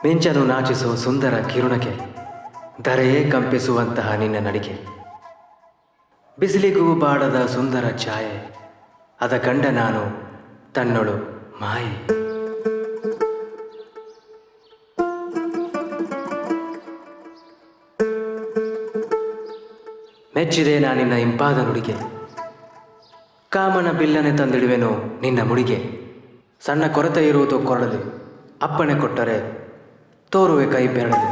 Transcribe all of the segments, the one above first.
ಮಿಂಚನು ನಾಚಿಸುವ ಸುಂದರ ಕಿರುಣಕ್ಕೆ ಧರೆಯೇ ಕಂಪಿಸುವಂತಹ ನಿನ್ನ ನಡಿಗೆ, ಬಿಸಿಲಿಗೂ ಬಾಡದ ಸುಂದರ ಛಾಯೆ, ಅದ ಕಂಡ ನಾನು ತನ್ನೊಳು ಮಾಯೆ. ಮೆಚ್ಚಿದೆ ನಾನಿನ್ನ ಇಂಪಾದ ನುಡಿಗೆ, ಕಾಮನ ಬಿಲ್ಲನೆ ತಂದಿಡುವೆನು ನಿನ್ನ ಮುಡಿಗೆ. ಸಣ್ಣ ಕೊರತೆ ಇರುವುದು ಕೊರಳಲಿ, ಅಪ್ಪಣೆ ಕೊಟ್ಟರೆ ತೋರುವೆ ಕೈ ಬೆರಳಲಿ.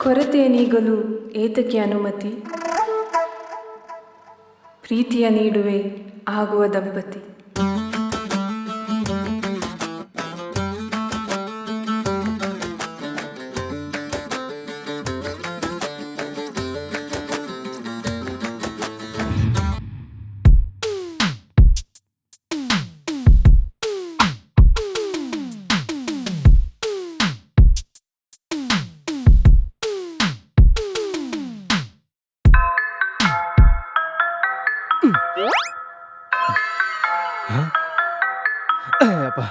ಕೊರತೆಯ ನೀಗಲು ಏತಕ್ಕೆ ಅನುಮತಿ, ಪ್ರೀತಿಯ ನೀಡುವೆ ಆಗುವ ದಂಪತಿ. ಅಪ್ಪ,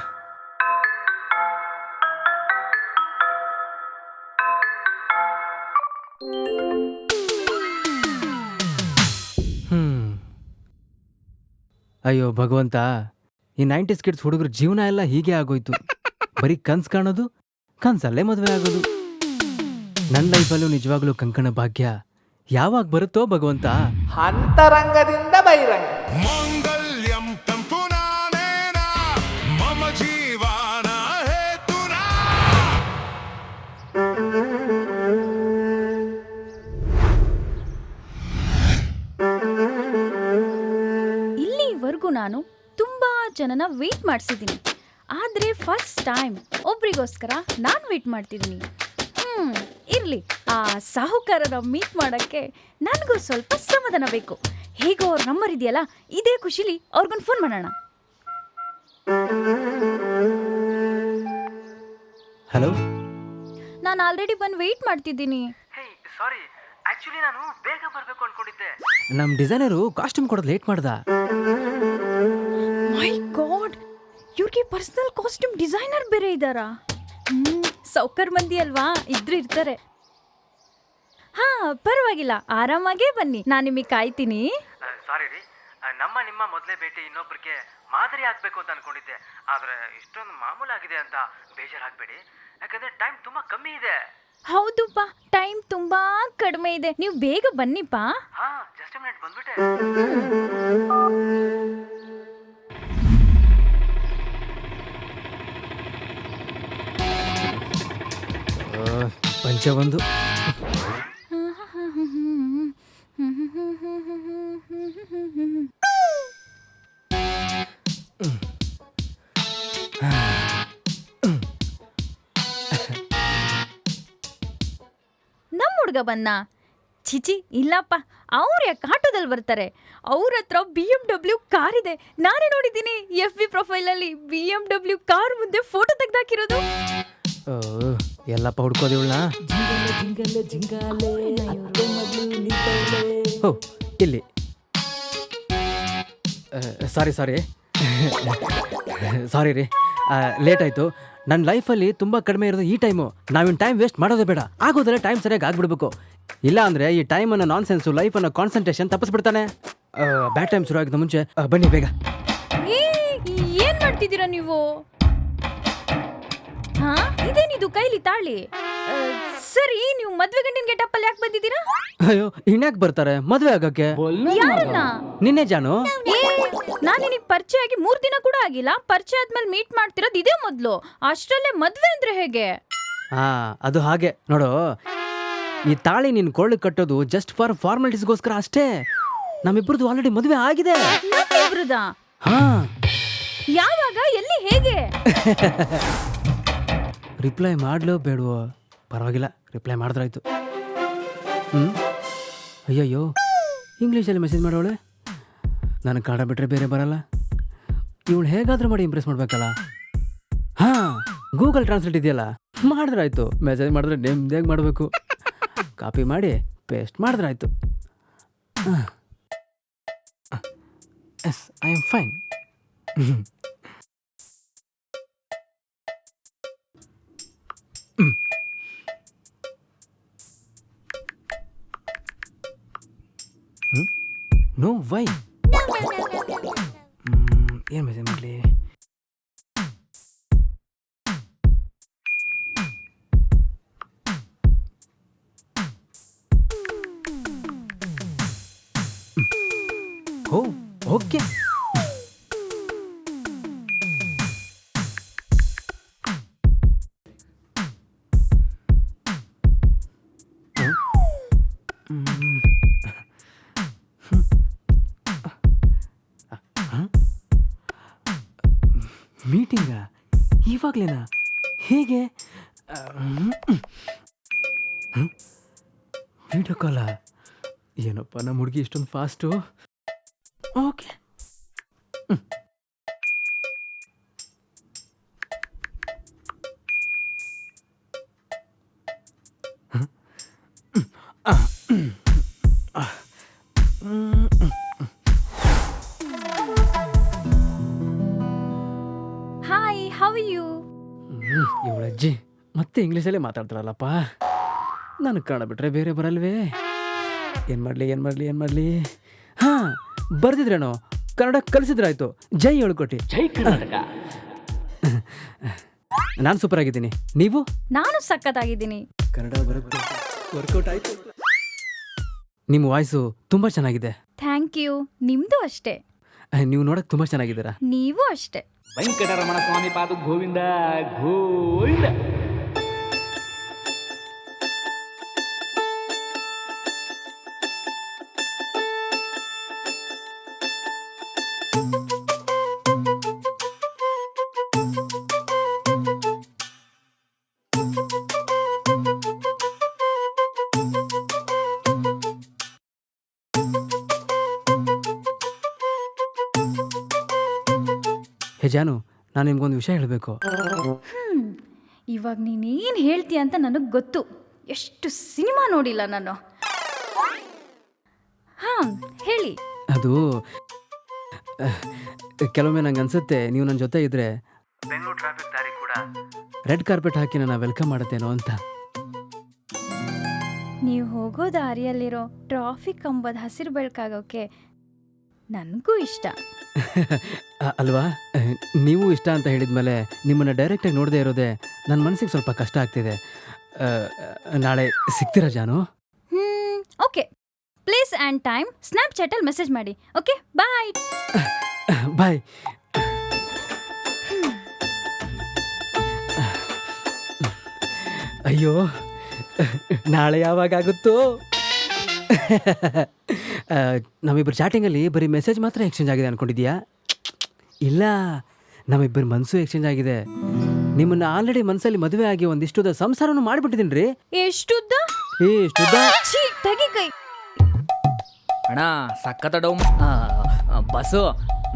ಅಯ್ಯೋ ಭಗವಂತ, ಈ 90s ಕಿಡ್ಸ್ ಹುಡುಗರ ಜೀವನ ಎಲ್ಲ ಹೀಗೆ ಆಗೋಯ್ತು. ಬರೀ ಕನ್ಸು ಕಾಣೋದು, ಕನ್ಸಲ್ಲೇ ಮದುವೆ ಆಗೋದು. ನನ್ನ ಲೈಫಲ್ಲೂ ನಿಜವಾಗ್ಲೂ ಕಂಕಣ ಭಾಗ್ಯ ಯಾವಾಗ ಬರುತ್ತೋ ಭಗವಂತ. ಅಂತರಂಗದಿಂದ ಬಹಿರಂಗ. ಮಾಂಗಲ್ಯಂ ತಂತುನಾನೇನ ಮಮ ಜೀವನ ಹೇತುನಾ. ಇಲ್ಲಿವರೆಗೂ ನಾನು ತುಂಬಾ ಜನನ ವೇಟ್ ಮಾಡಿಸಿದ್ದೀನಿ, ಆದರೆ ಫಸ್ಟ್ ಟೈಮ್ ಒಬ್ರಿಗೋಸ್ಕರ ನಾನು ವೇಟ್ ಮಾಡ್ತಿದ್ದೀನಿ. ಇರ್ಲಿ, ಆ ಸಾಹುಕಾರರ ಮೀಟ್ ಮಾಡಕ್ಕೆ ನನಗೂ ಸ್ವಲ್ಪ ಸಮಾಧಾನ ಬೇಕು. ಹೇಗೋ ಅವ್ರ ನಂಬರ್ ಇದೆಯಲ್ಲ, ಇದೇ ಖುಷಿಲಿ ಅವ್ರಿಗೊಂದು ಫೋನ್ ಮಾಡೋಣ. ಹಲೋ, ನಾನು ಆಲ್ರೆಡಿ ಬಂದು ವೆಯ್ಟ್ ಮಾಡ್ತಿದ್ದೀನಿ. ಸಾರಿ, ಆಕ್ಚುಲಿ ನಾನು ಬೇಗ ಬರಬೇಕು ಅನ್ಕೊಂಡಿದ್ದೆ. ನಮ್ಮ ಡಿಸೈನರು ಕಾಸ್ಟ್ಯೂಮ್ ಕೊಡೋದು ಲೇಟ್ ಮಾಡ್ದ. ಮೈ ಗಾಡ್, ಇವ್ರಿಗೆ ಪರ್ಸನಲ್ ಕಾಸ್ಟ್ಯೂಮ್ ಡಿಸೈನರ್ ಬೇರೆ ಇದ್ದಾರಾ? ಸೌಕರ್ ಮಂದಿ ಅಲ್ವಾ, ಇದ್ರು ಇರ್ತಾರೆ. ಹಾ, ಪರವಾಗಿಲ್ಲ, ಆರಾಮಾಗೇ ಬನ್ನಿ, ನಾನು ನಿಮಗೆ ಕಾಯ್ತೀನಿ. ಸಾರಿ ರೀ, ನಿಮ್ಮ ಮೊದಲೇ ಭೇಟಿ ಇನ್ನೊಬ್ಬರಿಗೆ ಮಾದರಿ ಆಗ್ಬೇಕು ಅಂತ ಅನ್ಕೊಂಡಿದ್ದೆ. ಆದ್ರೆ ಇಷ್ಟೊಂದು ಮಾಮೂಲಾಗಿದೆ ಅಂತ ಬೇಜಾರಾಗಬೇಡಿ, ಯಾಕಂದ್ರೆ ಟೈಮ್ ತುಂಬಾ ಕಮ್ಮಿ ಇದೆ. ಹೌದುಪ್ಪ, ಟೈಮ್ ತುಂಬಾ ಕಡಿಮೆ ಇದೆ, ನೀವು ಬೇಗ ಬನ್ನಿಪ್ಪ. ಹಾ, ಜಸ್ಟ್ ಮಿನಿಟ್ ಬಂದ್ಬಿಟ್ಟೆ. ಪಂಚ ಒಂದು ನಮ್ಮ ಹುಡುಗ ಬನ್ನ? ಚಿಚಿ, ಇಲ್ಲಪ್ಪ, ಅವ್ರು ಯಾಕೆ ಆಟೋದಲ್ಲಿ ಬರ್ತಾರೆ? ಅವ್ರ ಹತ್ರ BMW ಕಾರ್ ಇದೆ. ನಾನೇ ನೋಡಿದ್ದೀನಿ FB ಪ್ರೊಫೈಲಲ್ಲಿ BMW ಕಾರ್ ಮುಂದೆ ಫೋಟೋ ತೆಗ್ದಾಕಿರೋದು. ಎಲ್ಲಪ್ಪ ಹುಡ್ಕೋದಿವಳ. ಓ, ಇಲ್ಲಿ. ಸಾರಿ ರೀ, ಲೇಟ್ ಆಯಿತು. ನನ್ನ ಲೈಫಲ್ಲಿ ತುಂಬ ಕಡಿಮೆ ಇರೋದು ಈ ಟೈಮು. ನಾವಿನ್ ಟೈಮ್ ವೇಸ್ಟ್ ಮಾಡೋದೇ ಬೇಡ. ಆಗೋದ್ರೆ ಟೈಮ್ ಸರಿಯಾಗಿ ಆಗ್ಬಿಡ್ಬೇಕು. ಇಲ್ಲ ಅಂದರೆ ಈ ಟೈಮನ್ನು ನಾನ್ಸೆನ್ಸು ಲೈಫನ್ನು ಕಾನ್ಸಂಟ್ರೇಷನ್ ತಪ್ಪಿಸ್ಬಿಡ್ತಾನೆ. ಬ್ಯಾಡ್ ಟೈಮ್ ಶುರು ಆಗಿದ್ದ ಮುಂಚೆ ಬನ್ನಿ ಬೇಗ. ಏನ್ ಮಾಡ್ತಿದ್ದೀರಾ ನೀವು? ಹಾ, ಇದೇನಿದು ಕೈಲಿ ತಾಳಿ? ಸರಿ, ನೀವು ಮದ್ವೆ ಗಂಟಿನ ಗೆಟಪ್ ಅಲ್ಲಿ ಯಾಕೆ ಬಂದಿದ್ದೀರಾ? ಅಯ್ಯೋ, ಇನ್ಯಾಕೆ ಬರ್ತಾರೆ ಮದುವೆ ಆಗಕ್ಕೆ? ಯಾರನ್ನ? ನಿನ್ನೆ ಜಾನು. ನಾನು ನಿನಗೆ ಪರಿಚಯ ಆಗಿ 3 ದಿನ ಕೂಡ ಆಗಿಲ್ಲ. ಪರಿಚಯ ಆದ್ಮೇಲೆ ಮೀಟ್ ಮಾಡ್ತಿರೋದು ಇದೇ ಮೊದಲು. ಅಷ್ಟರಲ್ಲೇ ಮದ್ವೆ ಅಂದ್ರೆ ಹೇಗೆ? ಹಾ, ಅದು ಹಾಗೆ ನೋಡು. ಈ ತಾಳಿ ನಿನ್ ಕೊಳ್ಳಿ ಕಟ್ಟೋದು ಜಸ್ಟ್ ಫಾರ್ ಫಾರ್ಮಾಲಿಟೀಸ್ಗೋಸ್ಕರ ಅಷ್ಟೇ. ನಮ್ಮಿಬ್ರದ್ದು ಆಲ್ರೆಡಿ ಮದುವೆ ಆಗಿದೆ. ನಮ್ಮಿಬ್ರದಾ? ಹಾ. ಯಾವಾಗ, ಎಲ್ಲಿ, ಹೇಗೆ? ರಿಪ್ಲೈ ಮಾಡ್ಲೋ ಬೇಡವೋ? ಪರವಾಗಿಲ್ಲ, ರಿಪ್ಲೈ ಮಾಡಿದ್ರಾಯ್ತು. ಅಯ್ಯಯ್ಯೋ, ಇಂಗ್ಲೀಷಲ್ಲಿ ಮೆಸೇಜ್ ಮಾಡೋಳೆ. ನನಗೆ ಕನ್ನಡ ಬಿಟ್ಟರೆ ಬೇರೆ ಬರಲ್ಲ. ಇವಳು ಹೇಗಾದ್ರೂ ಮಾಡಿ ಇಂಪ್ರೆಸ್ ಮಾಡ್ಬೇಕಲ್ಲ. ಹಾ, ಗೂಗಲ್ ಟ್ರಾನ್ಸ್ಲೇಟ್ ಇದೆಯಲ್ಲ, ಮಾಡಿದ್ರಾಯ್ತು. ಮೆಸೇಜ್ ಮಾಡಿದ್ರೆ ನೆಮ್ಮದಿಯಾಗಿ ಮಾಡಬೇಕು. ಕಾಪಿ ಮಾಡಿ ಪೇಸ್ಟ್ ಮಾಡಿದ್ರಾಯ್ತು. Yes, I am fine. No why. ಏನು ಮೆಸೇಜ್ ಮಾಡಲಿ? Oh, okay. ಮೀಟಿಂಗಾ ಇವಾಗ್ಲೇನಾ? ಹೇಗೆ? ವಿಡಿಯೋ ಕಾಲ? ಏನಪ್ಪ ನಮ್ಮ ಹುಡುಗಿ ಇಷ್ಟೊಂದು fast. Okay. Hi, how you? ಇವಳಜ್ಜಿ ಮತ್ತೆ ಇಂಗ್ಲೀಷಲ್ಲೇ ಮಾತಾಡ್ತಾರಲ್ಲಪ್ಪ. ನನಗೆ ಕನ್ನಡ ಬಿಟ್ರೆ ಬೇರೆ ಬರಲ್ವೇ? ಏನು ಮಾಡಲಿ? ಹಾಂ, ಬರ್ದಿದ್ರೇನೋ ಕನ್ನಡ ಕಲಿಸಿದ್ರಾಯ್ತು. ಜೈ ಹೇಳ್ಕೊಟ್ಟಿ. ಜೈ ಕರ್ನಾಟಕ. ನಾನು ಸೂಪರ್ ಆಗಿದ್ದೀನಿ. ನೀವು? ನಾನು ಸಖತ್ತಾಗಿದ್ದೀನಿ. ಕನ್ನಡ ಬರುತ್ತೆ, ವರ್ಕೌಟ್ ಆಯ್ತು. ನಿಮ್ಮ ವಾಯ್ಸು ತುಂಬ ಚೆನ್ನಾಗಿದೆ. Thank you. ನಿಮ್ದು ಅಷ್ಟೇ. ನೀವು ನೋಡಕ್ಕೆ ತುಂಬ ಚೆನ್ನಾಗಿದ್ದೀರಾ. ನೀವು ಅಷ್ಟೇ. ವೆಂಕಟರಮಣ ಸ್ವಾಮಿ ಪಾದ ಗೋವಿಂದ ಗೋವಿಂದ. ಹೇ ಜಾನು, ನಾನು ನಿಮ್ಗೊಂದು ವಿಷಯ ಹೇಳಬೇಕು. ಇವಾಗ ನೀನೇನು ಹೇಳ್ತೀಯ ಅಂತ ನನಗೆ ಗೊತ್ತು. ಎಷ್ಟು ಸಿನಿಮಾ ನೋಡಿಲ್ಲ ನಾನು. ಹಾಂ, ಹೇಳಿ. ಅದು ಕೆಲವೊಮ್ಮೆ ನಂಗೆ ಅನ್ಸುತ್ತೆ, ನೀವು ನನ್ನ ಜೊತೆ ಇದ್ರೆ ಬೆಂಗಳೂರು ಟ್ರಾಫಿಕ್ ದಾರಿ ಕೂಡ ರೆಡ್ ಕಾರ್ಪೆಟ್ ಹಾಕಿ ನನ್ನ ವೆಲ್ಕಮ್ ಮಾಡುತ್ತೇನೋ ಅಂತ. ನೀವು ಹೋಗೋ ದಾರಿಯಲ್ಲಿರೋ ಟ್ರಾಫಿಕ್ ಅಂಬದ ಹಸಿರು ಬೆಳಕಾಗೋಕ್ಕೆ ನನಗೂ ಇಷ್ಟ. ಅಲ್ವಾ? ನೀವು ಇಷ್ಟ ಅಂತ ಹೇಳಿದ್ಮೇಲೆ ನಿಮ್ಮನ್ನು ಡೈರೆಕ್ಟಾಗಿ ನೋಡದೆ ಇರೋದೆ ನನ್ನ ಮನಸ್ಸಿಗೆ ಸ್ವಲ್ಪ ಕಷ್ಟ ಆಗ್ತಿದೆ. ನಾಳೆ ಸಿಗ್ತೀರಾ Jaanu? Okay. Place and time ಸ್ನ್ಯಾಪ್ಚಾಟಲ್ಲಿ ಮೆಸೇಜ್ ಮಾಡಿ. Okay, bye. ಬಾಯ್. ಅಯ್ಯೋ, ನಾಳೆ ಯಾವಾಗುತ್ತೋ? ನಮ್ಮಿಬ್ಬರು ಚಾಟಿಂಗಲ್ಲಿ ಬರೀ ಮೆಸೇಜ್ ಮಾತ್ರ ಎಕ್ಸ್ಚೇಂಜ್ ಆಗಿದೆ ಅನ್ಕೊಂಡಿದ್ಯಾ? ಇಲ್ಲ, ನಮ್ಮಿಬ್ಬರು ಮನಸ್ಸು ಎಕ್ಸ್ಚೇಂಜ್ ಆಗಿದೆ. ನಿಮ್ಮನ್ನ ಆಲ್ರೆಡಿ ಮನಸ್ಸಲ್ಲಿ ಮದುವೆ ಆಗಿ ಒಂದಿಷ್ಟುದ ಸಂಸಾರನೂ ಮಾಡಿಬಿಟ್ಟಿದ್ದೀನಿ ರೀ. ಎಷ್ಟುದ್ದ? ತೆಗಿ ಕೈ. ಅಣ್ಣ ಸಕ್ಕತ್ತ ಡೌಮ್ ಬಸ್ಸು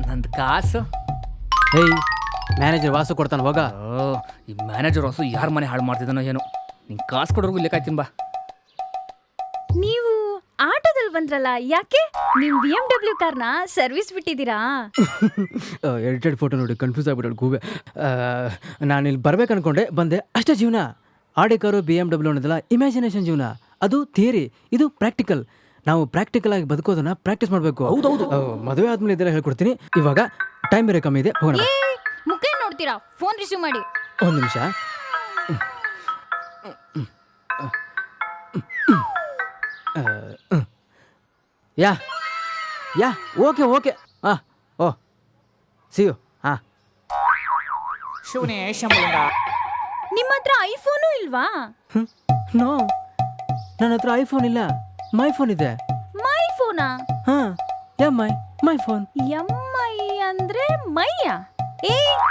ನಂದು ಕಾಸು. ಹೇಯ್, ಮ್ಯಾನೇಜರ್ ವಾಸು ಕೊಡ್ತಾನೆ, ಹೋಗ. ಈ ಮ್ಯಾನೇಜರ್ ವಾಸು ಯಾರ ಮನೆ ಹಾಳು ಮಾಡ್ತಿದ್ದಾನೋ ಏನೋ. ನಿಂಗೆ ಕಾಸು ಕೊಡೋರ್ಗು ಲೆಕ್ಕಾಯ್ತೀನಿ ಬಾ. ನೀವು ಆಟೋದಲ್ಲಿ ಬಂದ್ರಲ್ಲ, ಯಾಕೆ? ನೀವು BMW ಕಾರ್ನ ಸರ್ವಿಸ್ ಬಿಟ್ಟಿದ್ದೀರಾ? ಎಡಿಟೆಡ್ ಫೋಟೋ ನೋಡಿ ಕನ್ಫ್ಯೂಸ್ ಆಗ್ಬಿಟ್ಟು ಗೂಬೆ. ನಾನು ಇಲ್ಲಿ ಬರ್ಬೇಕು ಅನ್ಕೊಂಡೆ, ಬಂದೆ ಅಷ್ಟೇ. ಜೀವನ ಆಡಿ ಕಾರು BMW ಅನ್ನೋದಲ್ಲ ಇಮ್ಯಾಜಿನೇಷನ್ ಜೀವನ. ಅದು ಥಿಯರಿ, ಇದು ಪ್ರಾಕ್ಟಿಕಲ್. ನಾವು ಪ್ರಾಕ್ಟಿಕಲ್ ಆಗಿ ಬದುಕೋದನ್ನ ಪ್ರಾಕ್ಟೀಸ್ ಮಾಡಬೇಕು. ಹೌದೌದು. ಮದುವೆ ಆದ್ಮೇಲೆ ಇದೆಲ್ಲ ಹೇಳ್ಕೊಡ್ತೀನಿ. ಇವಾಗ ಟೈಮ್ ಬೇರೆ ಕಮ್ಮಿ ಇದೆ, ಹೋಗೋಣ. ಮುಖ ನೋಡ್ತೀರಾ? ಫೋನ್ ರಿಸೀವ್ ಮಾಡಿ. ಒಂದು ನಿಮಿಷ. ಯಾ ಯಾ ಓಕೆ ಓಕೆ. ಹಾಂ, ಓ ಸಿ ಯು. ಹಾಂ. ಶಿವನೇ ಶಂಭುಲಿಂಗ. ನಿಮ್ಮ ಹತ್ರ ಐಫೋನು ಇಲ್ವಾ? ನೋ, ನನ್ನ ಹತ್ರ ಐಫೋನ್ ಇಲ್ಲ, ಮೈ ಫೋನ್ ಇದೆ. ಮೈ ಫೋನಾ? ಹಾಂ, ಮೈ ಫೋನ್. MI ಅಂದ್ರೆ ಮೈಯ?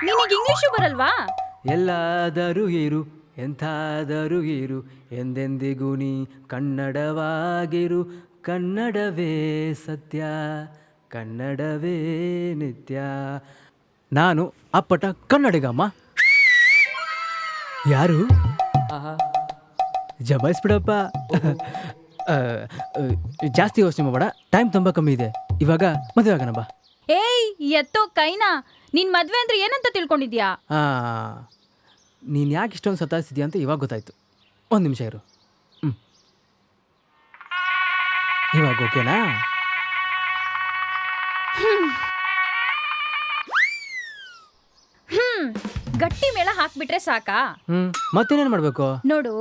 ನಿನಗೆ ಇಂಗ್ಲಿಷು ಬರಲ್ವಾ? ಎಲ್ಲಾದರೂ ಇರು, ಎಂಥಾದರೂ ಇರು, ಎಂದೆಂದಿಗೂ ನೀ ಕನ್ನಡವಾಗಿರು. ಕನ್ನಡವೇ ಸತ್ಯ, ಕನ್ನಡವೇ ನಿತ್ಯ. ನಾನು ಅಪ್ಪಟ ಕನ್ನಡಿಗಮ್ಮ. ಯಾರು? ಜಮಾಯಿಸ್ಬಿಡಪ್ಪ. ಜಾಸ್ತಿ ಯೋಚನೆ ಮಾಡಬೇಡ, ಟೈಮ್ ತುಂಬ ಕಮ್ಮಿ ಇದೆ. ಇವಾಗ ಮದುವೆ ಆಗೋಣ ಬಾ. ಏಯ್ ಎತ್ತೋ ಕೈನಾ, ನಿನ್ ಮದ್ವೆ ಅಂದ್ರೆ ಏನಂತ ತಿಳ್ಕೊಂಡಿದ್ಯಾ? ನೀನು ಯಾಕೆ ಇಷ್ಟೊಂದು ಸತಾಯಿಸಿದ್ಯಾ ಅಂತ ಇವಾಗ ಗೊತ್ತಾಯ್ತು. ಒಂದು ನಿಮಿಷ ಇರು. ಇವಾಗ ಓಕೆನಾ? ಗಟ್ಟಿ ಮೇಳ ಹಾಕ್ಬಿಟ್ರೆ ಸಾಕಾ? ಮತ್ತೇನೇನು ಮಾಡಬೇಕು? ನೋಡು,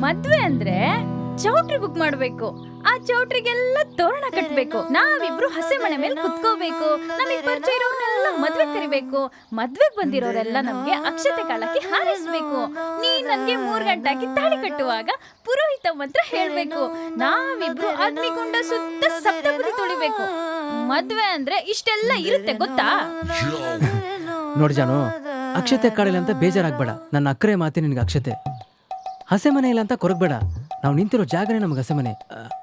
ಮದ್ವೆ ಅಂದ್ರೆ ಚೌಟ್ರಿ ಬುಕ್ ಮಾಡ್ಬೇಕು. ಆ ಚೌಟ್ರಿಗೆಲ್ಲ ತೋರಣ ಕಟ್ಬೇಕು. ನಾವಿಬ್ರು ಹಸೆ ಮನೆ ಮೇಲೆ ಕುತ್ಕೋಬೇಕು. ನಮಗ್ ಪರಿಚಯ ಇರೋರ್ನೆಲ್ಲ ಮದ್ವೆ ಕರಿಬೇಕು. ಮದ್ವೆಗ್ ಬಂದಿರೋರೆಲ್ಲ ನಮ್ಗೆ ಅಕ್ಷತೆ ಕಾಳಕ್ಕೆ ಹಾರಿಸ್ಬೇಕು. ನೀನ್ ನನ್ಗೆ 3 ಗಂಟೆ ಹಾಕಿ ತಾಳಿ ಕಟ್ಟುವಾಗ ಪುರೋಹಿತ ಮಂತ್ರ ಹೇಳ್ಬೇಕು. ನಾವಿಬ್ರು ಅಗ್ನಿಗುಂಡ ಸುತ್ತ ಸಪ್ತಪದಿ ತುಳಿಬೇಕು. ಮದ್ವೆ ಅಂದ್ರೆ ಇಷ್ಟೆಲ್ಲ ಇರುತ್ತೆ ಗೊತ್ತಾ? ನೋಡಿ ಜಾನು, ಅಕ್ಷತೆ ಕಾಳಿಲ್ಲ ಅಂತ ಬೇಜಾರಾಗ್ಬೇಡ. ನನ್ನ ಅಕ್ಕರೆ ಮಾತೆ ನಿನಗೆ ಅಕ್ಷತೆ. ಹಸೆ ಮನೆ ಇಲ್ಲ ಅಂತ ಕೊರಗಬೇಡ. ನಾವು ನಿಂತಿರೋ ಜಾಗನೇ ನಮಗೆ ಹಸೆ ಮನೆ.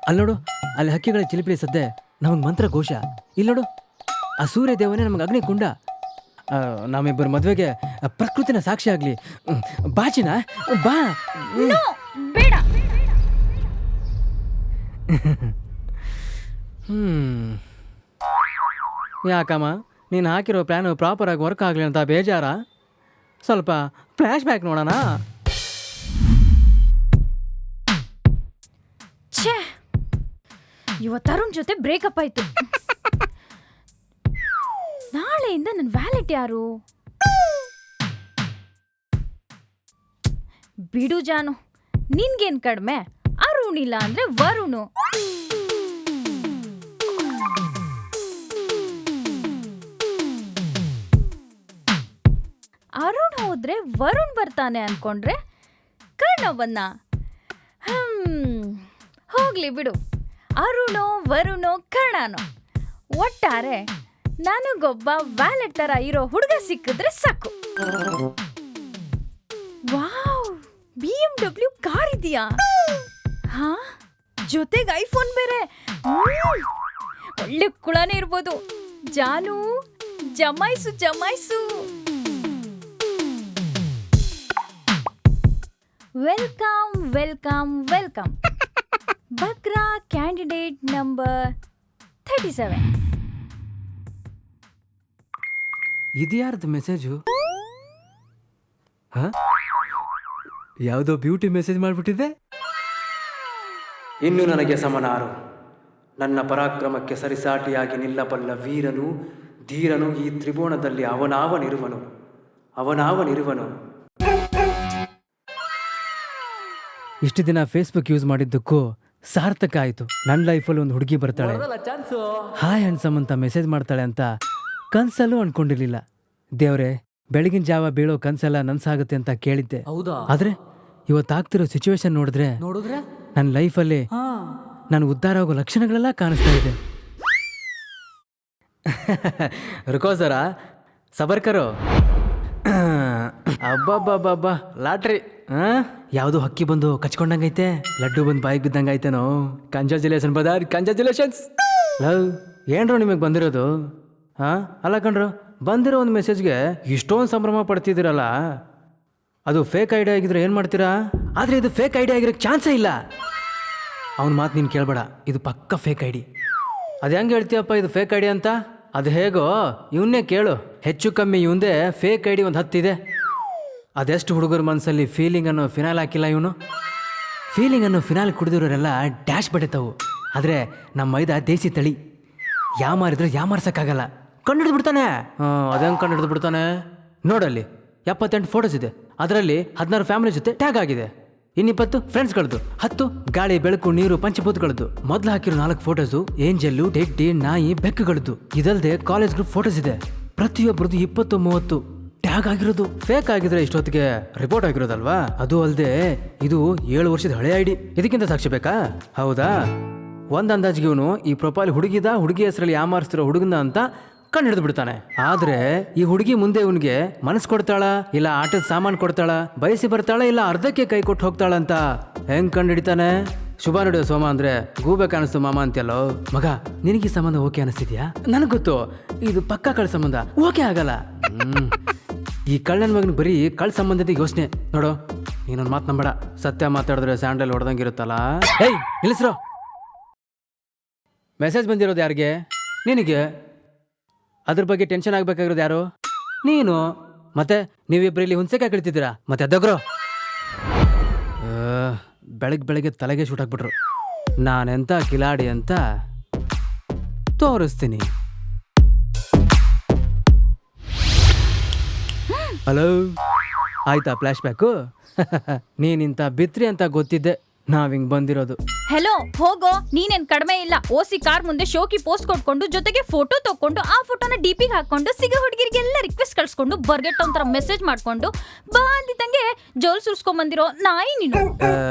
ಅಲ್ಲಿ ನೋಡು, ಅಲ್ಲಿ ಹಕ್ಕಿಗಳ ಚಿಲಿಪಿಲಿ ಸದ್ದೆ ನಮಗೆ ಮಂತ್ರ ಘೋಷ. ಇಲ್ಲಿ ನೋಡು, ಆ ಸೂರ್ಯ ದೇವನೇ ನಮಗೆ ಅಗ್ನಿ ಕುಂಡ. ನಮ್ಮಿಬ್ಬರ ಮದುವೆಗೆ ಪ್ರಕೃತಿನ ಸಾಕ್ಷಿ ಆಗ್ಲಿ. ಬಾಚಿನ ಬಾ. ಬೇಡ. ಯಾಕಮ್ಮ, ನೀನು ಹಾಕಿರೋ ಪ್ಲ್ಯಾನು ಪ್ರಾಪರಾಗಿ ವರ್ಕ್ ಆಗಲಿ ಅಂತ ಬೇಜಾರ? ಸ್ವಲ್ಪ ಫ್ಲ್ಯಾಶ್ ಬ್ಯಾಕ್ ನೋಡೋಣ. ಛೇ, ಇವತ್ತು ಅರುಣ್ ಜೊತೆ ಬ್ರೇಕಪ್ ಆಯ್ತು. ನಾಳೆಯಿಂದ ನನ್ನ ವ್ಯಾಲೆಟ್ ಯಾರು? ಬಿಡು ಜಾನು, ನಿನ್ಗೇನ್ ಕಡಿಮೆ? ಅರುಣ್ ಇಲ್ಲ ಅಂದ್ರೆ ವರುಣು. ಅರುಣ್ ಹೋದ್ರೆ ವರುಣ್ ಬರ್ತಾನೆ ಅನ್ಕೊಂಡ್ರೆ ಕರ್ಣ ಬಂದ. ಹೋಗ್ಲಿ ಬಿಡು, ಅರುಣೋ ವರುಣೋ ಕರ್ಣನೋ, ಒಟ್ಟಾರೆ ನನಗೊಬ್ಬ ವ್ಯಾಲೆಟ್ ತರ ಇರೋ ಹುಡುಗ ಸಿಕ್ಕಿದ್ರೆ ಸಾಕು. ವಾವ್, BMW ಕಾರ್ ಇದೆಯಾ? ಹಾ, ಜೊತೆಗೆ ಐಫೋನ್ ಬೇರೆ. ಒಳ್ಳೆ ಕುಳನೇ ಇರ್ಬೋದು. ಜಾನು, ಜಮಾಯಿಸು ಜಮಾಯಿಸು. Welcome welcome welcome. ಬಕ್ರಾ ಕ್ಯಾಂಡಿಡೇಟ್ ನಂಬರ್ 37. ಇದ್ಯಾರ್ದು ಮೆಸೇಜು? ಯಾವುದೋ ಬ್ಯೂಟಿ ಮೆಸೇಜ್ ಮಾಡಿಬಿಟ್ಟಿದೆ. ಇನ್ನು ನನಗೆ ಸಮನಾರು, ನನ್ನ ಪರಾಕ್ರಮಕ್ಕೆ ಸರಿಸಾಟಿಯಾಗಿ ನಿಲ್ಲಬಲ್ಲ ವೀರನು ಧೀರನು ಈ ತ್ರಿಭುವನದಲ್ಲಿ ಅವನಾವನಿರುವನು. ಇಷ್ಟು ದಿನ ಫೇಸ್ಬುಕ್ ಯೂಸ್ ಮಾಡಿದ್ದಕ್ಕೂ ಸಾರ್ಥಕ ಆಯಿತು. ನನ್ನ ಲೈಫಲ್ಲಿ ಒಂದು ಹುಡುಗಿ ಬರ್ತಾಳೆ, ಹಾಯ್ ಹ್ಯಾಂಡ್ಸಮ್ ಅಂತ ಮೆಸೇಜ್ ಮಾಡ್ತಾಳೆ ಅಂತ ಕನ್ಸಲ್ಲೂ ಅನ್ಕೊಂಡಿರ್ಲಿಲ್ಲ. ದೇವ್ರೆ, ಬೆಳಗಿನ ಜಾವ ಬೀಳೋ ಕನ್ಸೆಲ್ಲ ನನ್ಸಾಗುತ್ತೆ ಅಂತ ಕೇಳಿದ್ದೆ. ಆದ್ರೆ ಇವತ್ತಾಗ್ತಿರೋ ಸಿಚುವೇಶನ್ ನೋಡಿದ್ರೆ ನನ್ನ ಲೈಫಲ್ಲಿ ನಾನು ಉದ್ಧಾರ ಆಗೋ ಲಕ್ಷಣಗಳೆಲ್ಲ ಕಾಣಿಸ್ತಾ ಇದೆ. ರುಕೋ ಸರ, ಸಬರ್ಕರೋ. ಅಬ್ಬಬ್ಬಬ್ಬ, ಲಾಟ್ರಿ. ಯಾವುದೋ ಹಕ್ಕಿ ಬಂದು ಕಚ್ಕೊಂಡಂಗೈತೆ, ಲಡ್ಡು ಬಂದು ಬಾಯಿಗೆ ಬಿದ್ದಂಗೈತೇನೋ. Congratulation brother, congratulations. ಲವ್, ಏನ್ರೋ ನಿಮಗೆ ಬಂದಿರೋದು? ಅಲ್ಲ ಕಣ್ರು, ಬಂದಿರೋ ಒಂದು ಮೆಸೇಜ್ಗೆ ಇಷ್ಟೊಂದು ಸಂಭ್ರಮ ಪಡ್ತಿದ್ದೀರಲ್ಲ, ಅದು ಫೇಕ್ ಐಡಿಯಾ ಆಗಿದ್ರೆ ಏನು ಮಾಡ್ತೀರಾ? ಆದರೆ ಇದು ಫೇಕ್ ಐಡಿಯಾ ಆಗಿರೋಕ್ಕೆ ಚಾನ್ಸೇ ಇಲ್ಲ. ಅವ್ನ ಮಾತು ನೀನು ಕೇಳಬೇಡ, ಇದು ಪಕ್ಕ ಫೇಕ್ ಐಡಿ. ಅದು ಹೆಂಗೆ ಹೇಳ್ತೀಯಪ್ಪ ಇದು ಫೇಕ್ ಐಡಿ ಅಂತ? ಅದು ಹೇಗೋ ಇವನ್ನೇ ಕೇಳು. ಹೆಚ್ಚು ಕಮ್ಮಿ ಇವಂದೇ ಫೇಕ್ ಐಡಿ ಒಂದು 10 ಇದೆ. ಅದೆಷ್ಟು ಹುಡುಗರ ಮನಸ್ಸಲ್ಲಿ ಫೀಲಿಂಗ್ ಅನ್ನೋ ಫಿನಾಲ್ ಹಾಕಿಲ್ಲ ಇವನು. ಫೀಲಿಂಗ್ ಅನ್ನೋ ಫಿನಾಲ್ ಕುಡಿದಿರೋರೆಲ್ಲ ಡ್ಯಾಶ್ ಬಡಿತಾವು. ಆದರೆ ನಮ್ಮ ಮೈದ ದೇಸಿ ತಳಿ, ಯಾಮಾರಿದ್ರೆ ಯಾಮಾರ್ಸಕ್ಕಾಗಲ್ಲ. ಕಂಡು ಬಿಡ್ತಾನೆ. ಅದೇಂಗೆ ಕಂಡು ಬಿಡ್ತಾನೆ? ನೋಡಲ್ಲಿ 78 ಫೋಟೋಸ್ ಇದೆ. ಅದರಲ್ಲಿ 16 ಫ್ಯಾಮಿಲಿ ಜೊತೆ ಟ್ಯಾಗ್ ಆಗಿದೆ. 20 ಫ್ರೆಂಡ್ಸ್ಗಳದ್ದು, 10 ಗಾಳಿ ಬೆಳಕು ನೀರು ಪಂಚಭೂತಗಳದ್ದು. ಮೊದಲು ಹಾಕಿರೋ 4 ಫೋಟೋಸು ಏಂಜಲ್ಲು, ಟೆಡ್ಡಿ, ನಾಯಿ, ಬೆಕ್ಕುಗಳದ್ದು. ಇದಲ್ಲದೆ ಕಾಲೇಜ್ ಗ್ರೂಪ್ ಫೋಟೋಸ್ ಇದೆ. ಪ್ರತಿಯೊಬ್ಬರದ್ದು 20-30 ಟ್ಯಾಗ್ ಆಗಿರೋದು. ಫೇಕ್ ಆಗಿದ್ರೆ ಇಷ್ಟೊತ್ತಿಗೆ ರಿಪೋರ್ಟ್ ಆಗಿರೋದಲ್ವಾ? ಅದು ಅಲ್ಲದೆ ಇದು 7 ವರ್ಷದ ಹಳೆ ಐಡಿ. ಇದಕ್ಕಿಂತ ಸಾಕ್ಷಿ ಬೇಕಾ? ಹೌದಾ? ಒಂದು ಅಂದಾಜಿಗೆ ಇವನು ಈ ಪ್ರೊಫೈಲ್ ಹುಡುಗಿ ಹೆಸರಲ್ಲಿ ಯಾಮಾರಿಸ್ತಿರೋ ಹುಡುಗನ ಅಂತ ಕಂಡು ಹಿಡಿದು ಬಿಡ್ತಾನೆ. ಆದ್ರೆ ಈ ಹುಡುಗಿ ಮುಂದೆ ಇವನಿಗೆ ಮನಸ್ಸು ಕೊಡ್ತಾಳ, ಇಲ್ಲ ಆಟದ ಸಾಮಾನು ಕೊಡ್ತಾಳ, ಬಯಸಿ ಬರ್ತಾಳ, ಇಲ್ಲ ಅರ್ಧಕ್ಕೆ ಕೈ ಕೊಟ್ಟು ಹೋಗ್ತಾಳ ಅಂತ ಹೆಂಗ್ ಕಂಡು ಹಿಡಿತಾನೆ? ಶುಭ ನಡೆಯೋ ಸೋಮ ಅಂದ್ರೆ ಗೂಬೆ ಕಾಣಿಸ್ತು ಮಾಮ ಅಂತೆಲ್ಲೋ ಮಗ. ನಿನಗೆ ಈ ಸಂಬಂಧ ಓಕೆ ಅನಿಸ್ತಿದ್ಯಾ? ನನಗೆ ಗೊತ್ತು ಇದು ಪಕ್ಕಾ ಕಳ್ಳ ಸಂಬಂಧ, ಓಕೆ ಆಗಲ್ಲ. ಈ ಕಳ್ಳನ ಮಗನ ಬರೀ ಕಳ್ಳ ಸಂಬಂಧದ ಯೋಚನೆ ನೋಡು. ನೀನೊಂದು ಮಾತು ನಂಬೇಡ, ಸತ್ಯ ಮಾತಾಡಿದ್ರೆ ಸ್ಯಾಂಡಲ್ ಹೊಡೆದಂಗಿರುತ್ತಲ್ಲ. ಏಯ್ ನಿಲ್ಲಿಸ್ರೋ. ಮೆಸೇಜ್ ಬಂದಿರೋದು ಯಾರಿಗೆ? ನಿನಗೆ. ಅದ್ರ ಬಗ್ಗೆ ಟೆನ್ಷನ್ ಆಗ್ಬೇಕಾಗಿರೋದು ಯಾರು? ನೀನು. ಮತ್ತೆ ನೀವಿಬ್ಬರು ಇಲ್ಲಿ ಹುಣಸೆಕಾಯಿ ಕಳಿತಿದ್ದೀರಾ, ಮತ್ತೆ ಅದಗ್ರೋ ಬೆಳಗ್ಗೆ ತಲೆಗೆ ಶೂಟ್ ಹಾಕ್ಬಿಟ್ರು. ನಾನೆಂತ ಕಿಲಾಡಿ ಅಂತ ತೋರಿಸ್ತೀನಿ. ಹಲೋ, ಆಯ್ತಾ ಫ್ಲಾಶ್ ಬ್ಯಾಕು? ನೀನಿಂತ ಬಿತ್ರಿ ಅಂತ ಗೊತ್ತಿದ್ದೆ ನಾವ್ ಹಿಂಗ್ ಬಂದಿರೋದು. ಹೆಲೋ, ಹೋಗೋ. ನೀನೇನ್ ಕಡಿಮೆ ಇಲ್ಲ. ಓಸಿ ಕಾರ್ ಮುಂದೆ ಶೋಕಿ ಪೋಸ್ಟ್ ಕೊಟ್ಕೊಂಡು ಜೊತೆಗೆ ಫೋಟೋ ತಕೊಂಡು ಆ ಫೋಟೋನ ಡಿಪಿಗೆ ಹಾಕೊಂಡು ಸಿಗೋ ಹುಡುಗಿರಿಗೆಲ್ಲ ರಿಕ್ವೆಸ್ಟ್ ಕಳ್ಸ್ಕೊಂಡು ಬರ್ಗೆಟ್ ಒಂಥರ ಮೆಸೇಜ್ ಮಾಡ್ಕೊಂಡು ಬಾ ಅಂದಿದ್ದಂಗೆ ಜೋಲ್ ಸುರ್ಸ್ಕೊಂಡ್ ಬಂದಿರೋ ನಾಯಿ ನೀನು.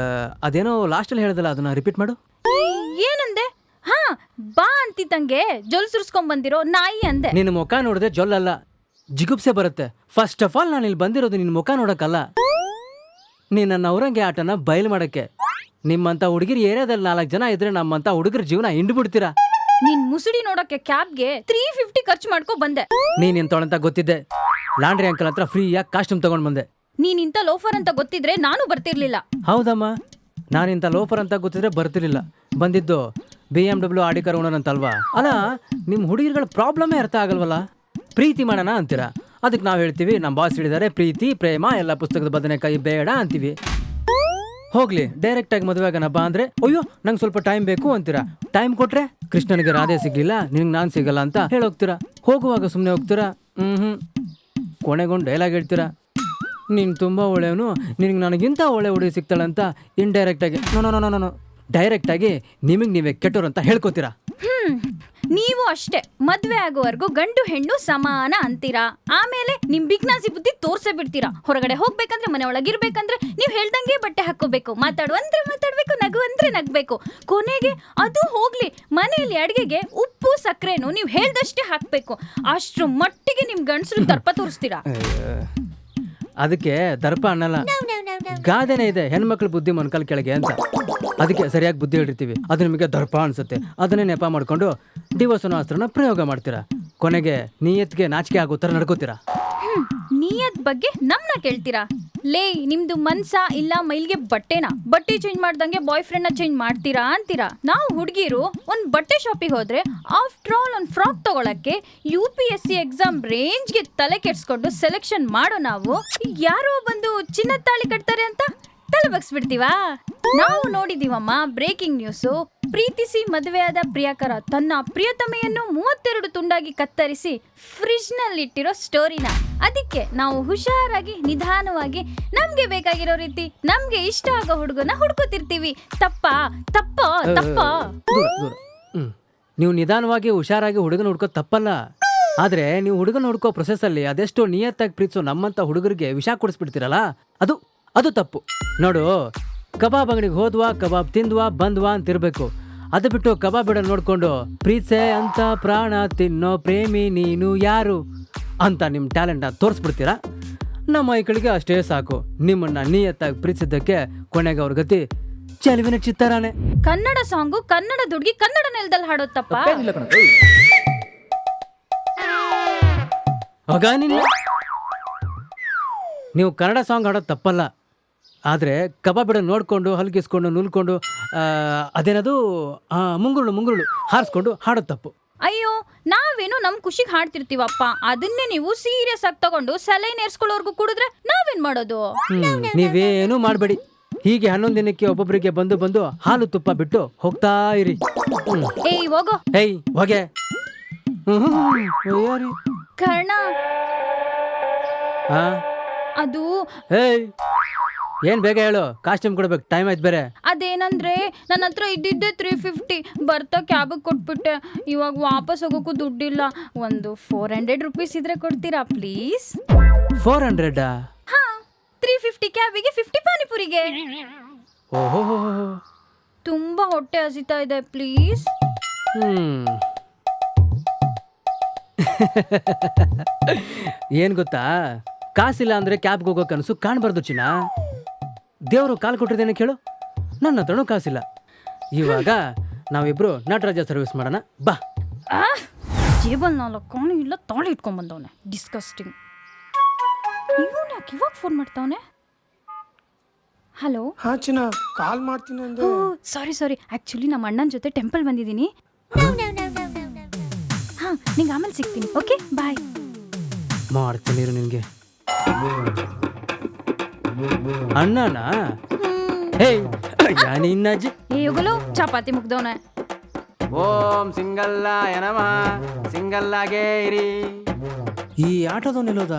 ಅದೇನೋ ಲಾಸ್ಟಲ್ಲಿ ಹೇಳ್ದಲ್ಲ, ಅದನ್ನ ರಿಪೀಟ್ ಮಾಡು. ಏನಂದೆ? ಹಾ, ಬಾ ಅಂತಿದ್ದಂಗೆ ಜೋಲ್ ಸುರ್ಸ್ಕೊಂಡ್ ಬಂದಿರೋ ನಾಯಿ ಅಂದೆ. ನಿನ್ನ ಮುಖ ನೋಡಿದ್ರೆ ಜೊಲ್ಲಲ್ಲ, ಜಿಗುಪ್ಸೆ ಬರುತ್ತೆ. ಫಸ್ಟ್ ಆಫ್ ಆಲ್ ನಾನು ಇಲ್ಲಿ ಬಂದಿರೋದು ನಿನ್ನ ಮುಖ ನೋಡಕ್ಕಲ್ಲ, ನೀ ನನ್ನ ಔರಂಗಿ ಆಟನ ಬಯಲು ಮಾಡಕ್ಕೆ. ನಿಮ್ಮಂತ ಹುಡುಗಿರು ಏರಿಯಾದಲ್ಲಿ 4 ಜನ ಇದ್ರೆ ನಮ್ಮಂತ ಹುಡುಗರ ಜೀವನ ಹಿಂಡ್ಬಿಡ್ತೀರಾ. ನಿನ್ ಮುಸುಡಿ ನೋಡಕ್ಕೆ ಕ್ಯಾಬ್ಗೆ 350 ಖರ್ಚು ಮಾಡ್ಕೊ ಬಂದೆ. ನೀನ್ ಇಂತವಳಂತ ಗೊತ್ತಿದ್ದೆ. ಲಾಂಡ್ರಿ ಅಂಕಲ್ ಹತ್ರ ಫ್ರೀಯಾಗಿ ಕಾಸ್ಟ್ಯೂಮ್ ತಗೊಂಡ್ ಬಂದೆ. ನೀನ್ ಇಂತ ಲೋಫರ್ ಅಂತ ಗೊತ್ತಿದ್ರೆ ನಾನು ಬರ್ತಿರ್ಲಿಲ್ಲ. ಹೌದಮ್ಮ, ನಾನಿಂತ ಲೋಫರ್ ಅಂತ ಗೊತ್ತಿದ್ರೆ ಬರ್ತಿರ್ಲಿಲ್ಲ. ಬಂದಿದ್ದು BMW ಆಡಿ ಕಾರ್ ಓನರ್ ಅಂತಲ್ವಾ? ಅಲ್ಲ, ನಿಮ್ಮ ಹುಡುಗಿರುಗಳ ಪ್ರಾಬ್ಲಮೇ ಅರ್ಥ ಆಗಲ್ವಲ್ಲ. ಪ್ರೀತಿ ಮಾಡೋಣ ಅಂತೀರಾ, ಅದಕ್ಕೆ ನಾವು ಹೇಳ್ತೀವಿ ನಮ್ಮ ಬಾಸ್ ಹೇಳಿದಾರೆ ಪ್ರೀತಿ ಪ್ರೇಮ ಎಲ್ಲ ಪುಸ್ತಕದ ಬದನೆಕಾಯಿ ಬೇಡ ಅಂತೀವಿ. ಹೋಗ್ಲಿ, ಡೈರೆಕ್ಟ್ ಆಗಿ ಮದುವೆ ಆಗೋಣ ಬಾ ಅಂದ್ರೆ ಅಯ್ಯೋ ನಂಗೆ ಸ್ವಲ್ಪ ಟೈಮ್ ಬೇಕು ಅಂತೀರಾ. ಟೈಮ್ ಕೊಟ್ರೆ ಕೃಷ್ಣನಿಗೆ ರಾಧೆ ಸಿಗ್ಲಿಲ್ಲ, ನಿನಗೆ ನಾನು ಸಿಗಲ್ಲ ಅಂತ ಹೇಳೋಗ್ತೀರಾ. ಹೋಗುವಾಗ ಸುಮ್ಮನೆ ಹೋಗ್ತೀರಾ. ಕೊನೆಗೊಂಡು ಡೈಲಾಗ್ ಹೇಳ್ತೀರಾ, ನೀನು ತುಂಬ ಒಳ್ಳೆಯವನು, ನಿನಗೆ ನನಗಿಂತ ಒಳ್ಳೆ ಹುಡುಗಿ ಸಿಗ್ತಾಳಂತ ಇಂಡೈರೆಕ್ಟ್ ಆಗಿ ನೋ ಡೈರೆಕ್ಟ್ ಆಗಿ ನಿಮಗೆ ನೀವೇ ಕೆಟ್ಟೋರು ಅಂತ ಹೇಳ್ಕೊತೀರಾ. ನೀವು ಅಷ್ಟೇ, ಮದ್ವೆ ಆಗೋವರೆಗೂ ಗಂಡು ಹೆಣ್ಣು ಸಮಾನ ಅಂತೀರಾ. ಆಮೇಲೆ ನಿಮ್ ಬಿಗ್ನಾಸಿ ಬುದ್ಧಿ ತೋರ್ಸೇ ಬಿಡ್ತೀರಾ. ಹೊರಗಡೆ ಹೋಗ್ಬೇಕಂದ್ರೆ ಮನೆ ಒಳಗಿರ್ಬೇಕಂದ್ರೆ ನೀವ್ ಹೇಳ್ದಂಗೆ ಬಟ್ಟೆ ಹಾಕೋಬೇಕು, ಮಾತಾಡುವಂದ್ರೆ ಮಾತಾಡ್ಬೇಕು, ನಗು ಅಂದ್ರೆ ನಗ್ಬೇಕು. ಕೊನೆಗೆ ಅದು ಹೋಗ್ಲಿ, ಮನೆಯಲ್ಲಿ ಅಡಿಗೆಗೆ ಉಪ್ಪು ಸಕ್ಕರೆನು ನೀವ್ ಹೇಳ್ದಷ್ಟೇ ಹಾಕ್ಬೇಕು. ಅಷ್ಟ್ರ ಮಟ್ಟಿಗೆ ನಿಮ್ ಗಂಡಸರು ದರ್ಪ ತೋರಿಸ್ತೀರಾ. ಅದಕ್ಕೆ ದರ್ಪ ಅನ್ನಲ್ಲ, ಗಾದೆನೇ ಇದೆ, ಹೆಣ್ಮಕ್ಳು ಬುದ್ಧಿ ಮೊನ್ಕಾಲ್ ಕೆಳಗೆ ಅಂತ. ಅದಕ್ಕೆ ಸರಿಯಾಗಿ ಬುದ್ಧಿ ಹೇಳಿರ್ತೀವಿ, ಅದು ನಿಮಗೆ ದರ್ಪ ಅನ್ಸುತ್ತೆ. ಅದನ್ನೇ ನೆಪ ಮಾಡ್ಕೊಂಡು ಡಿವೋರ್ಸ್ ಅನ್ನೋ ಅಸ್ತ್ರನ ಪ್ರಯೋಗ ಮಾಡ್ತೀರಾ. ಕೊನೆಗೆ ನಿಯತ್ಗೆ ನಾಚಿಕೆ ಆಗೋ ಥರ ನಡ್ಕೋತೀರಾ. ನಿಯತ್ ಬಗ್ಗೆ ನಮ್ನ ಕೇಳ್ತೀರಾ? ಲೇ, ನಿಮ್ದು ಮನ್ಸ ಇಲ್ಲ ಮೈಲ್ಗೆ ಬಟ್ಟೆನಾ? ಬಟ್ಟೆ ಚೇಂಜ್ ಮಾಡ್ದಂಗೆ ಬಾಯ್ ಫ್ರೆಂಡ್ನ ಚೇಂಜ್ ಮಾಡ್ತೀರಾ ಅಂತೀರಾ. ನಾವು ಹುಡುಗಿರು ಒಂದ್ ಬಟ್ಟೆ ಶಾಪಿಗೆ ಹೋದ್ರೆ ಆಫ್ಟರ್ ಆಲ್ ಒಂದು ಫ್ರಾಕ್ ತಗೊಳಕ್ಕೆ UPSC ಎಕ್ಸಾಮ್ ರೇಂಜ್ಗೆ ತಲೆ ಕೆಡ್ಸ್ಕೊಂಡು ಸೆಲೆಕ್ಷನ್ ಮಾಡೋ ನಾವು ಯಾರೋ ಬಂದು ಚಿನ್ನದ ತಾಳಿ ಕಟ್ತಾರೆ ಅಂತ ತಲೆ ಬಗ್ಸ್ಬಿಡ್ತೀವಾ? ನಾವು ನೋಡಿದೀವಮ್ಮ ಬ್ರೇಕಿಂಗ್ ನ್ಯೂಸು. ಪ್ರೀತಿಸಿ ಮದುವೆಯಾದ ಪ್ರಿಯಕರ ತನ್ನ ಪ್ರಿಯತಮೆಯನ್ನು 32 ತುಂಡಾಗಿ ಕತ್ತರಿಸಿ ಫ್ರಿಜ್ ನಲ್ಲಿಟ್ಟಿರೋ ಸ್ಟೋರಿನ. ಅದಕ್ಕೆ ನಾವು ಹುಷಾರಾಗಿ ನಿಧಾನವಾಗಿ ನಮ್ಗೆ ಬೇಕಾಗಿರೋ ರೀತಿ ನಮ್ಗೆ ಇಷ್ಟ ಆಗೋ ಹುಡುಗನ ಹುಡ್ಕೋತಿರ್ತೀವಿ. ತಪ್ಪಾ? ದೂರ. ನೀವು ನಿಧಾನವಾಗಿ ಹುಷಾರಾಗಿ ಹುಡುಗನ ಹುಡ್ಕೋ ತಪ್ಪಲ್ಲ. ಆದ್ರೆ ನೀವು ಹುಡುಗನ ಹುಡ್ಕೋ ಪ್ರೊಸೆಸ್ಸಲ್ಲಿ ಅದೆಷ್ಟೋ ನಿಯತ್ತಾಗಿ ಪ್ರೀತಿಸೋ ನಮ್ಮಂತ ಹುಡುಗರಿಗೆ ವಿಷ ಕೊಡಿಸ್ಬಿಡ್ತೀರಲ್ಲ, ಅದು ತಪ್ಪು. ನೋಡು, ಕಬಾಬ್ ಅಂಗಡಿಗೆ ಹೋದ್ವಾ, ಕಬಾಬ್ ತಿಂದ್ವಾ, ಬಂದ್ವಾ ಅಂತಿರ್ಬೇಕು. ಅದು ಬಿಟ್ಟು ಕಬಾಬ್ ಬಿಡ ನೋಡ್ಕೊಂಡು ಪ್ರೀತ್ಸೆ ಅಂತ ಪ್ರಾಣ ತಿನ್ನೋ ಪ್ರೇಮಿ ನೀನು ಯಾರು ಅಂತ ನಿಮ್ಮ ಟ್ಯಾಲೆಂಟ್ನ ತೋರಿಸ್ಬಿಡ್ತೀರಾ. ನಮ್ಮ ಮೈಗಳಿಗೆ ಅಷ್ಟೇ ಸಾಕು. ನಿಮ್ಮನ್ನ ನಿಯತ್ತಾಗಿ ಪ್ರೀತಿಸಿದ್ದಕ್ಕೆ ಕೊನೆಗೆ ಅವ್ರ ಗತಿ ಚೆಲುವಿನ ಚಿತ್ತಾರಾನೆ. ಕನ್ನಡ ಸಾಂಗು ಕನ್ನಡ ದುಡ್ಗಿ ಕನ್ನಡ ನೆಲದಲ್ಲಿ ಹಾಡೋದ್ ತಪ್ಪ? ನೀವು ಕನ್ನಡ ಸಾಂಗ್ ಹಾಡೋದು ತಪ್ಪಲ್ಲ, ಆದರೆ ಕಬಾಬ್ ಬಿಡ ನೋಡ್ಕೊಂಡು ಹಲ್ಗಿಸ್ಕೊಂಡು ನುಲ್ಕೊಂಡು ಅದೇನದು ಮುಂಗುರುಳು ಹಾರಿಸ್ಕೊಂಡು ಹಾಡೋದು ತಪ್ಪು. ಅಯ್ಯೋ, ನಾವೇನು ನಮ್ ಖುಷಿಗೆ ಹಾಡ್ತಿರ್ತೀವಪ್ಪ, ಅದನ್ನೇ ನೀವು ಸೀರಿಯಸ್ ಆಗಿ ತಗೊಂಡು ಸಲೈನ್ ಏರ್ಸ್ಕೊಳ್ಳೋರ್ಗು ಕುಡಿದ್ರೆ ನಾವೇನ್ ಮಾಡೋದು? ನೀವೇನು ಮಾಡಬೇಡಿ. ಹೀಗೆ 11 ದಿನಕ್ಕೆ ಒಬ್ಬೊಬ್ಬರಿಗೆ ಬಂದು ಹಾಲು ತುಪ್ಪ ಬಿಟ್ಟು ಹೋಗ್ತಾ ಇರಿ. ಏಯ್ ಹೋಗೋ. ಏಯ್ ಹೋಗೆ. ಕರ್ಣ, ಹಾ ಅದು ಏಯ್ ಏನ್ ಬೇಗ ಹೇಳು, ಕಾಸ್ಟ್ಯೂಮ್ ಕೊಡ್ಬೇಕು, ಟೈಮ್ ಆಯ್ತು ಬೇರೆ. ಅದೇನಂದ್ರೆ ನನ್ನ ಹತ್ರ ಇದ್ದಿದ್ದೆ 350 ಬರ್ತಾ ಕ್ಯಾಬಿಗೆ ಕೊಟ್ಬಿಟ್ಟೆ. ಇವಾಗ ವಾಪಸ್ ಹೋಗೋಕ್ಕೂ ದುಡ್ಡಿಲ್ಲ. ಒಂದು 400 ರುಪೀಸ್ ಇದ್ರೆ ಕೊಡ್ತೀರಾ ಪ್ಲೀಸ್? 400? ಹಾ, 350 ಕ್ಯಾಬಿಗೆ, 50 ಪಾನಿಪುರಿಗೆ. ಓಹೋ, ತುಂಬಾ ಹೊಟ್ಟೆ ಹಸಿತಾ ಇದೆ ಪ್ಲೀಸ್. ಏನ್ ಗೊತ್ತಾ, ಕಾಸಿಲ್ಲ ಅಂದ್ರೆ ಕ್ಯಾಬ್ಗೆ ಹೋಗೋ ಕನಸು ಕಾಣ್ಬಾರ್ದು ಚಿನ್ನ. ದೇವರು ಕಾಲು ಕೊಟ್ಟಿದ್ದೇನೆ ಕೇಳು, ನನ್ನ ಹತ್ರನೂ ಕಾಸಿಲ್ಲ. ಇವಾಗ ನಾವಿಬ್ರು ನಟರಾಜ ಸರ್ವಿಸ್ ಮಾಡೋಣ ಬಾ. ಜೇಬಲ್ 4 ಕಾಣು ಇಲ್ಲ ತಾಳಿ ಇಟ್ಕೊಂಡ್ಬಂದವನೆ. ಡಿಸ್ಕಸ್ಟಿಂಗ್. ಇವನು ಯಾಕೆ ಇವಾಗ ಫೋನ್ ಮಾಡ್ತಾವನೆ? ಹಲೋ. ಹಾ ಚಿನ್ನ, ಕಾಲ್ ಮಾಡ್ತೀನಿ ಅಂದೆ. ಸಾರಿ ಆ್ಯಕ್ಚುಲಿ ನಮ್ಮ ಅಣ್ಣನ ಜೊತೆ ಟೆಂಪಲ್ ಬಂದಿದ್ದೀನಿ. ಹಾಂ, ನಿಂಗೆ ಆಮೇಲೆ ಸಿಗ್ತೀನಿ. Okay bye. ಮಾಡ್ತೀನಿ ನಿನಗೆ. ಅಣ್ಣನಾ? ಹೇ ನಿನ್ನಜ್ಜಿ. ಏ ಹೋಗಲು, ಚಪಾತಿ ಮುಗ್ದವನೆ. ಓಂ ಸಿಂಗಲ್ಲಾಯ ನಮಃ, ಸಿಂಗಲ್ಲಾಗೇ ಇರಿ. ಈ ಆಟೋದವನೆಲ್ಲೋದ?